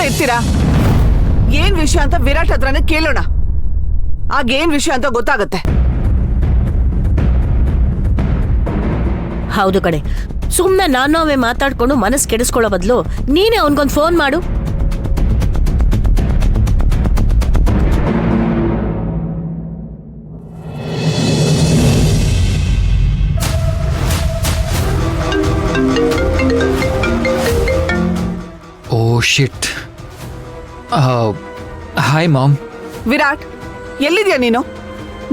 ಸುಮ್ಮನೆ ಇರ್ತೀರಾ? ಏನ್ ವಿಷಯ ಅಂತ ವಿರಾಟ್ ಹತ್ರನೇ ಕೇಳೋಣ. ಆಗೇನ್ ವಿಷಯ ಅಂತ ಗೊತ್ತಾಗತ್ತೆ. ಹೌದು ಕಡೆ, ಸುಮ್ಮನೆ ನಾವೇ ಮಾತಾಡ್ಕೊಂಡು ಮನಸ್ಸು ಕೆಡಿಸ್ಕೊಳ್ಳೋ ಬದಲು ನೀನೇ ಅವನಿಗೊಂದು ಫೋನ್ ಮಾಡು. Oh shit. Hi mom. Virat, ಎಲ್ಲಿದ್ಯಾ ನೀನು?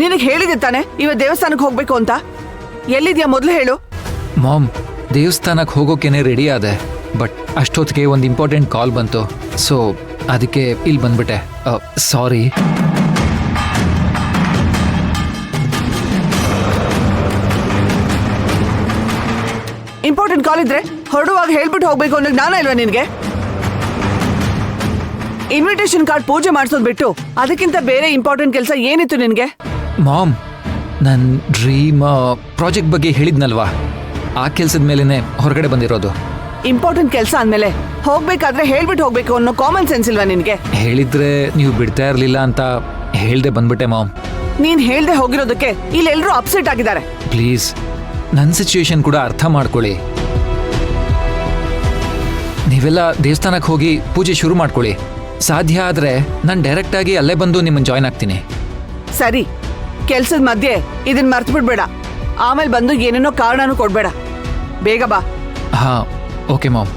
ನಿನಗೆ ಹೇಳಿದೆ ತಾನೆ ಇವತ್ತು ದೇವಸ್ಥಾನಕ್ಕೆ ಹೋಗ್ಬೇಕು ಅಂತ. ಎಲ್ಲಿದ್ಯಾ ಮೊದಲು ಹೇಳು. ಮಾಮ್, ದೇವಸ್ಥಾನಕ್ಕೆ ಹೋಗೋಕೆನೆ ರೆಡಿ ಆದೆ, ಬಟ್ ಅಷ್ಟೊತ್ತಿಗೆ ಒಂದು ಇಂಪಾರ್ಟೆಂಟ್ ಕಾಲ್ ಬಂತು, ಸೊ ಅದಕ್ಕೆ ಇಲ್ಲಿ ಬಂದ್ಬಿಟ್ಟೆ. ಸಾರಿ. ಇಂಪಾರ್ಟೆಂಟ್ ಕಾಲ್ ಇದ್ರೆ ಹೊರಡುವಾಗ ಹೇಳ್ಬಿಟ್ಟು ಹೋಗ್ಬೇಕು ಅನ್ನೋದು ನಾನ ಇಲ್ವಾ ನಿನಗೆ? ಇನ್ವಿಟೇಷನ್ ಕಾರ್ಡ್ ಪೂಜೆ ಮಾಡಿಸೋದು ಬಿಟ್ಟು ಅದಕ್ಕಿಂತ ಬೇರೆ ಇಂಪಾರ್ಟೆಂಟ್ ಕೆಲಸ ಏನಿತ್ತು ನಿನಗೆ? ಮಾಮ್, ನನ್ನ ಡ್ರೀಮ್ ಪ್ರಾಜೆಕ್ಟ್ ಬಗ್ಗೆ ಹೇಳಿದ್ನಲ್ವಾ, ಆ ಕೆಲಸದ ಮೇಲೆನೆ ಹೊರಗಡೆ ಬಂದಿರೋದು. ಇಂಪಾರ್ಟೆಂಟ್ ಕೆಲಸ ಅಂದಮೇಲೆ ಹೋಗ್ಬೇಕಾದ್ರೆ ಹೇಳ್ಬಿಟ್ಟು ಹೋಗ್ಬೇಕು ಅನ್ನೋ ಕಾಮನ್ ಸೆನ್ಸ್ ಇಲ್ವಾ ನಿನಗೆ? ಹೇಳಿದ್ರೆ ನೀವು ಬಿಡ್ತಾ ಇರಲಿಲ್ಲ ಅಂತ ಹೇಳ್ದೆ ಬಂದ್ಬಿಟ್ಟೆ ಮಾಮ್. ನೀನ್ ಹೇಳ್ದೆ ಹೋಗಿರೋದಕ್ಕೆ ಇಲ್ಲೆಲ್ಲರೂ ಅಪ್ಸೆಟ್ ಆಗಿದ್ದಾರೆ. ಪ್ಲೀಸ್ ನನ್ನ ಸಿಚುವೇಶನ್ ಕೂಡ ಅರ್ಥ ಮಾಡ್ಕೊಳ್ಳಿ. ನೀವೆಲ್ಲ ದೇವಸ್ಥಾನಕ್ಕೆ ಹೋಗಿ ಪೂಜೆ ಶುರು ಮಾಡ್ಕೊಳ್ಳಿ. ಸಾಧ್ಯ ಆದರೆ ನಾನು ಡೈರೆಕ್ಟಾಗಿ ಅಲ್ಲೇ ಬಂದು ನಿಮ್ಮನ್ನು ಜಾಯ್ನ್ ಆಗ್ತೀನಿ. ಸರಿ, ಕೆಲ್ಸದ ಮಧ್ಯೆ ಇದನ್ನ ಮರ್ತು ಬಿಡ್ಬೇಡ. ಆಮೇಲೆ ಬಂದು ಏನೇನೋ ಕಾರಣನೂ ಕೊಡ್ಬೇಡ. ಬೇಗ ಬಾ. ಹಾಂ, ಓಕೆ ಮಾಮ್.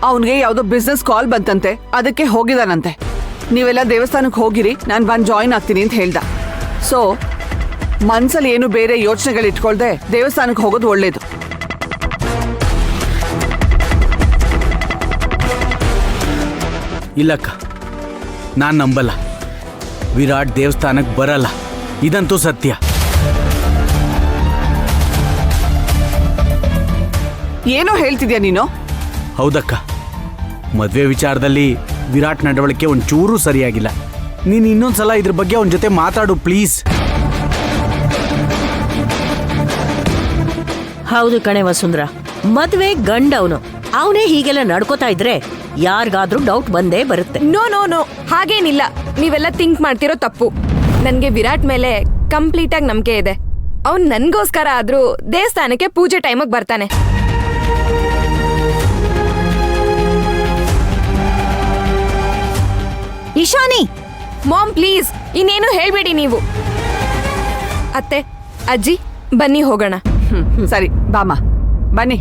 ಅವನಿಗೆ ಯಾವುದೋ ಬಿಸ್ನೆಸ್ ಕಾಲ್ ಬಂತಂತೆ, ಅದಕ್ಕೆ ಹೋಗಿದಾನಂತೆ. ನೀವೆಲ್ಲ ದೇವಸ್ಥಾನಕ್ಕೆ ಹೋಗಿರಿ, ನಾನು ಬಂದು ಜಾಯಿನ್ ಆಗ್ತೀನಿ ಅಂತ ಹೇಳ್ದ. ಸೊ ಮನ್ಸಲ್ಲಿ ಏನು ಬೇರೆ ಯೋಚನೆಗಳು ಇಟ್ಕೊಳ್ದೆ ದೇವಸ್ಥಾನಕ್ಕೆ ಹೋಗೋದು ಒಳ್ಳೇದು. ಇಲ್ಲಕ್ಕ, ನಾನು ನಂಬಲ್ಲ. ವಿರಾಟ್ ದೇವಸ್ಥಾನಕ್ಕೆ ಬರಲ್ಲ, ಇದಂತೂ ಸತ್ಯ. ಏನೋ ಹೇಳ್ತಿದ್ಯಾ ನೀನು? ಹೌದಕ್ಕ, ಮದುವೆ ವಿಚಾರದಲ್ಲಿ ವಿರಾಟ್ ನಡವಳಿಕೆ ಒಂಚೂರು ಸರಿಯಾಗಿಲ್ಲ. ನೀನು ಇನ್ನೊಂದ್ಸಲ ಇದ್ರ ಬಗ್ಗೆ ಅವನ ಜೊತೆ ಮಾತಾಡು ಪ್ಲೀಸ್. ಹೌದು ಕಣೆ ವಸುಂಧರಾ, ಮದ್ವೆ ಗಂಡ ಅವನೇ ಹೀಗೆಲ್ಲ ನಡ್ಕೋತಾ ಇದ್ರೆ ಯಾರಿಗಾದ್ರೂ ಡೌಟ್ ಬಂದೇ ಬರುತ್ತೆ. ನೋ ನೋ ನೋ, ಹಾಗೇನಿಲ್ಲ. ನೀವೆಲ್ಲ ಥಿಂಕ್ ಮಾಡ್ತಿರೋ ತಪ್ಪು. ನನ್ಗೆ ವಿರಾಟ್ ಮೇಲೆ ಕಂಪ್ಲೀಟ್ ಆಗಿ ನಂಬಿಕೆ ಇದೆ. ಅವ್ನ್ ನನ್ಗೋಸ್ಕರ ಆದ್ರೂ ದೇವಸ್ಥಾನಕ್ಕೆ ಪೂಜೆ ಟೈಮಿಗೆ ಬರ್ತಾನೆ. ಇಶಾನಿ, ಮಾಮ್ ಪ್ಲೀಸ್ ಇನ್ನೇನು ಹೇಳ್ಬೇಡಿ ನೀವು. ಅತ್ತೆ, ಅಜ್ಜಿ ಬನ್ನಿ ಹೋಗೋಣ. ಸರಿ ಬಾಮ, ಬನ್ನಿ.